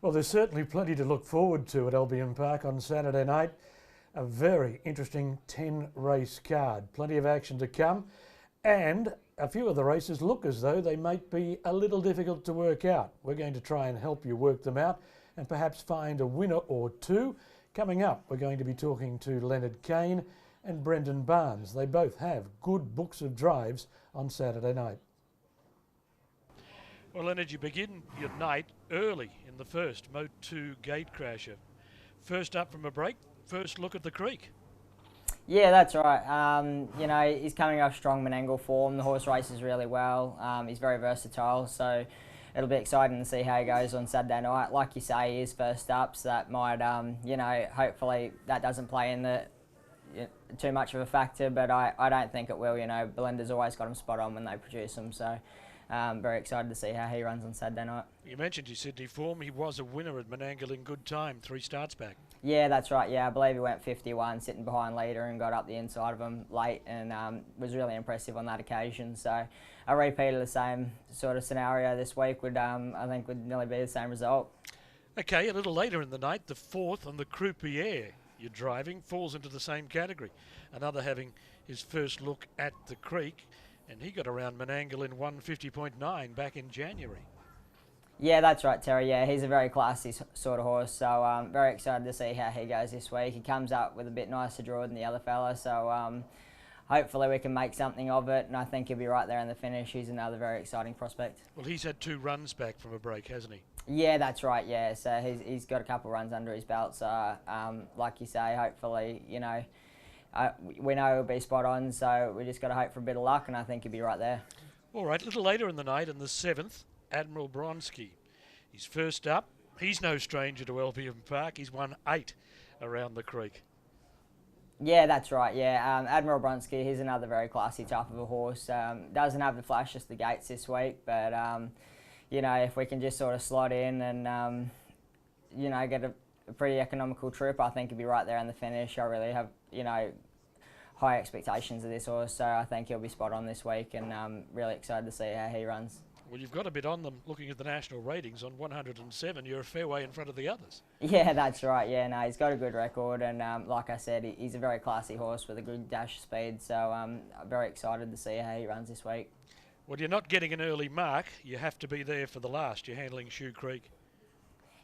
Well, there's certainly plenty to look forward to at Albion Park on Saturday night. A very interesting 10-race card. Plenty of action to come. And a few of the races look as though they might be a little difficult to work out. We're going to try and help you work them out and perhaps find a winner or two. Coming up, we're going to be talking to Leonard Kane and Brendan Barnes. They both have good books of drives on Saturday night. Well, Leonard, you begin your night early in the first Moto2 Gatecrasher. First up from a break, first look at the creek. Yeah, that's right. You know, he's coming off strong Menangle form. The horse races really well. He's very versatile, so it'll be exciting to see how he goes on Saturday night. Like you say, he is first up, so that might, you know, hopefully that doesn't play in the too much of a factor, but I don't think it will. You know, Belinda's always got him spot on when they produce him, so very excited to see how he runs on Saturday night. You mentioned his Sydney form. He was a winner at Menangle in good time, 3 starts back. Yeah, that's right. Yeah, I believe he went 51, sitting behind leader and got up the inside of him late, and was really impressive on that occasion. So a repeat of the same sort of scenario this week would, I think, would nearly be the same result. Okay, a little later in the night, the fourth on the Croupier you're driving falls into the same category. Another having his first look at the creek, and he got around Menangle in 150.9 back in January. Yeah, that's right, Terry. Yeah, he's a very classy sort of horse, so very excited to see how he goes this week. He comes up with a bit nicer draw than the other fella, so hopefully we can make something of it, and I think he'll be right there in the finish. He's another very exciting prospect. Well, he's had 2 runs back from a break, hasn't he? Yeah, that's right, yeah. So he's got a couple of runs under his belt, so like you say, hopefully, you know, we know he'll be spot on, so we just got to hope for a bit of luck, and I think he'll be right there. All right, a little later in the night, in the 7th, Admiral Bronski. He's first up. He's no stranger to Albion Park. He's won 8 around the creek. Yeah, that's right, yeah. Admiral Bronski, he's another very classy type of a horse. Doesn't have the flashes the gates this week, but, you know, if we can just sort of slot in and, you know, get a pretty economical trip, I think he'll be right there in the finish. I really have, you know, high expectations of this horse, so I think he'll be spot on this week, and really excited to see how he runs. Well, you've got a bit on them looking at the national ratings on 107. You're a fair way in front of the others. Yeah, that's right. Yeah, no, he's got a good record, and like I said, he's a very classy horse with a good dash speed, so I'm very excited to see how he runs this week. Well, you're not getting an early mark. You have to be there for the last. You're handling Shoe Creek.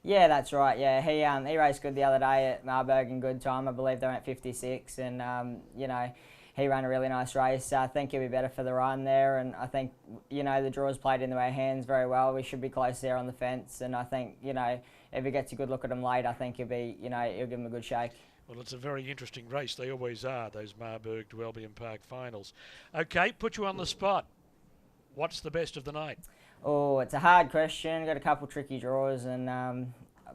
Yeah, that's right. Yeah, he raced good the other day at Marburg in good time. I believe they went 56, and you know, he ran a really nice race. I think he'll be better for the run there, and I think, you know, the draw's played into our hands very well. We should be close there on the fence, and I think, you know, if he gets a good look at him late, I think he'll be, you know, he'll give him a good shake. Well, it's a very interesting race. They always are, those Marburg to Albion Park finals. Okay, put you on the spot. What's the best of the night? Oh, it's a hard question. Got a couple tricky draws, and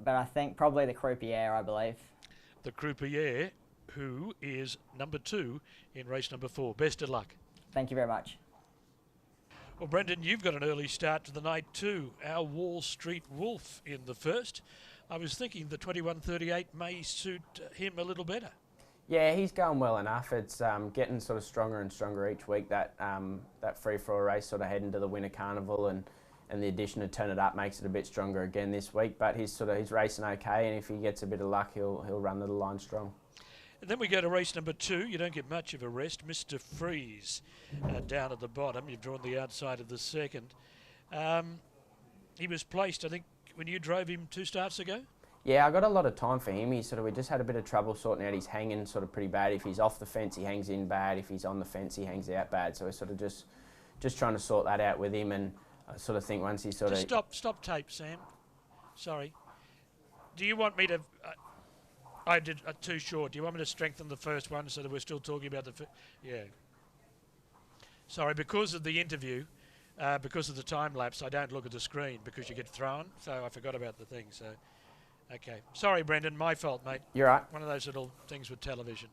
but I think probably the Croupier, I believe. The Croupier, who is number 2 in race number 4. Best of luck. Thank you very much. Well, Brendan, you've got an early start to the night too. Our Wall Street Wolf in the first. I was thinking the 21.38 may suit him a little better. Yeah, he's going well enough. It's getting sort of stronger and stronger each week. That free-for-all race sort of heading to the Winter Carnival, and the addition of Turn It Up makes it a bit stronger again this week. But he's racing okay, and if he gets a bit of luck, he'll run to the line strong. And then we go to race number 2. You don't get much of a rest. Mr. Freeze down at the bottom. You've drawn the outside of the second. He was placed, I think, when you drove him 2 starts ago? Yeah, I got a lot of time for him. We just had a bit of trouble sorting out his hanging sort of pretty bad. If he's off the fence, he hangs in bad. If he's on the fence, he hangs out bad. So we're sort of just trying to sort that out with him, and I sort of think once he sort of... Stop tape, Sam. Sorry. Do you want me to... I did too short. Do you want me to strengthen the first one so that we're still talking about the... Yeah. Sorry, because of the interview, because of the time lapse, I don't look at the screen because you get thrown. So I forgot about the thing. So, okay. Sorry, Brendan. My fault, mate. You're right. One of those little things with television.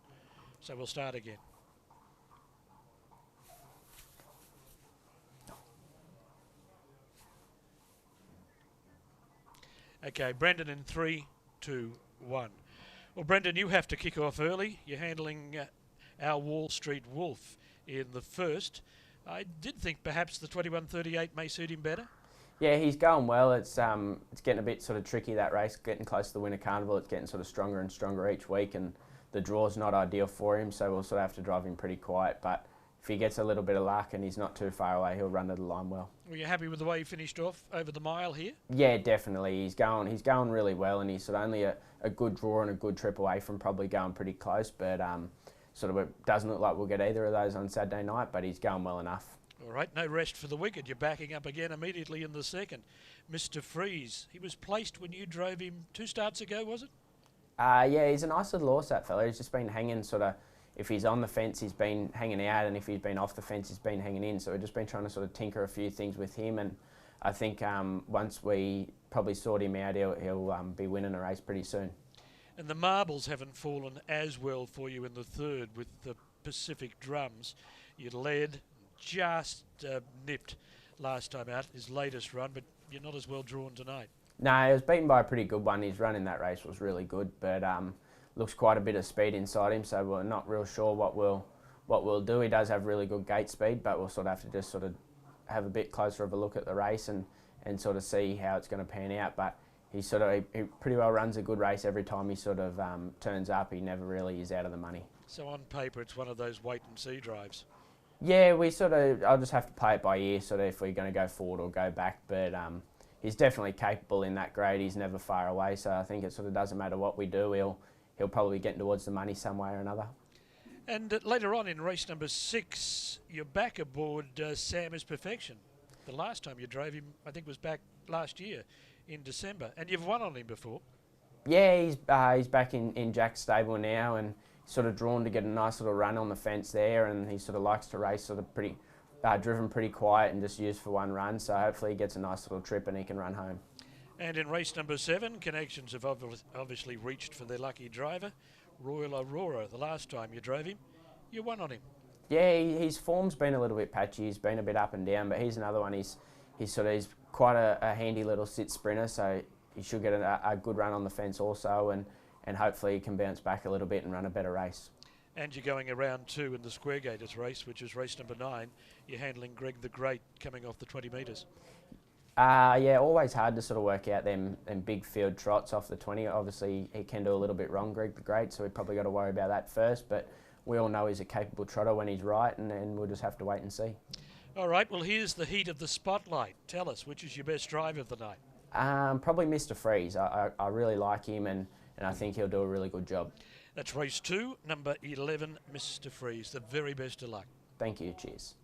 So we'll start again. Okay, Brendan in 3, 2, 1. Well, Brendan, you have to kick off early. You're handling Our Wall Street Wolf in the first. I did think perhaps the 21.38 may suit him better. Yeah, he's going well. It's getting a bit sort of tricky, that race, getting close to the Winter Carnival. It's getting sort of stronger and stronger each week, and the draw's not ideal for him, so we'll sort of have to drive him pretty quiet. But if he gets a little bit of luck and he's not too far away, he'll run to the line well. Were you happy with the way he finished off over the mile here? Yeah, definitely. He's going really well, and he's sort of only a good draw and a good trip away from probably going pretty close. But sort of it doesn't look like we'll get either of those on Saturday night, but he's going well enough. All right, no rest for the wicked. You're backing up again immediately in the second. Mr. Freeze, he was placed when you drove him 2 starts ago, was it? Yeah, he's a nice little horse, that fella. He's just been hanging sort of, if he's on the fence, he's been hanging out, and if he's been off the fence, he's been hanging in. So we've just been trying to sort of tinker a few things with him, and I think once we probably sort him out, he'll be winning a race pretty soon. And the marbles haven't fallen as well for you in the third with the Pacific Drums. You led, just nipped last time out, his latest run, but you're not as well drawn tonight. No, he was beaten by a pretty good one. His run in that race was really good, but looks quite a bit of speed inside him, so we're not real sure what we'll do. He does have really good gate speed, but we'll sort of have to just sort of have a bit closer of a look at the race and sort of see how it's going to pan out. But he pretty well runs a good race every time he sort of turns up. He never really is out of the money. So on paper, it's one of those wait and see drives. Yeah, I'll just have to play it by ear, sort of if we're going to go forward or go back. But he's definitely capable in that grade. He's never far away, so I think it sort of doesn't matter what we do. He'll probably get towards the money some way or another. And later on in race number 6, you're back aboard Sam is Perfection. The last time you drove him, I think, was back last year in December, and you've won on him before. Yeah, he's back in Jack's stable now, and sort of drawn to get a nice little run on the fence there, and he sort of likes to race sort of pretty driven pretty quiet and just used for one run, so hopefully he gets a nice little trip and he can run home. And in race number 7, Connections have obviously reached for their lucky driver, Royal Aurora. The last time you drove him, you won on him. Yeah, his form's been a little bit patchy. He's been a bit up and down, but he's another one. He's quite a handy little sit sprinter, so he should get a good run on the fence also, and hopefully he can bounce back a little bit and run a better race. And you're going around 2 in the Square Gators race, which is race number 9. You're handling Greg the Great coming off the 20 metres. Yeah, always hard to sort of work out them big field trots off the 20. Obviously, he can do a little bit wrong, Greg the Great, so we've probably got to worry about that first. But we all know he's a capable trotter when he's right, and we'll just have to wait and see. All right, well, here's the heat of the spotlight. Tell us, which is your best drive of the night? Probably Mr. Freeze. I really like him, and I think he'll do a really good job. That's race 2, number 11, Mr. Freeze. The very best of luck. Thank you. Cheers.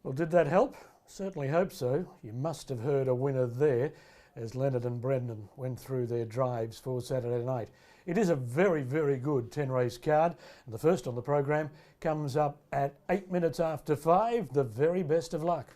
Well, did that help? Certainly hope so. You must have heard a winner there as Leonard and Brendan went through their drives for Saturday night. It is a very, very good 10-race card. And the first on the program comes up at 8 minutes after 5. The very best of luck.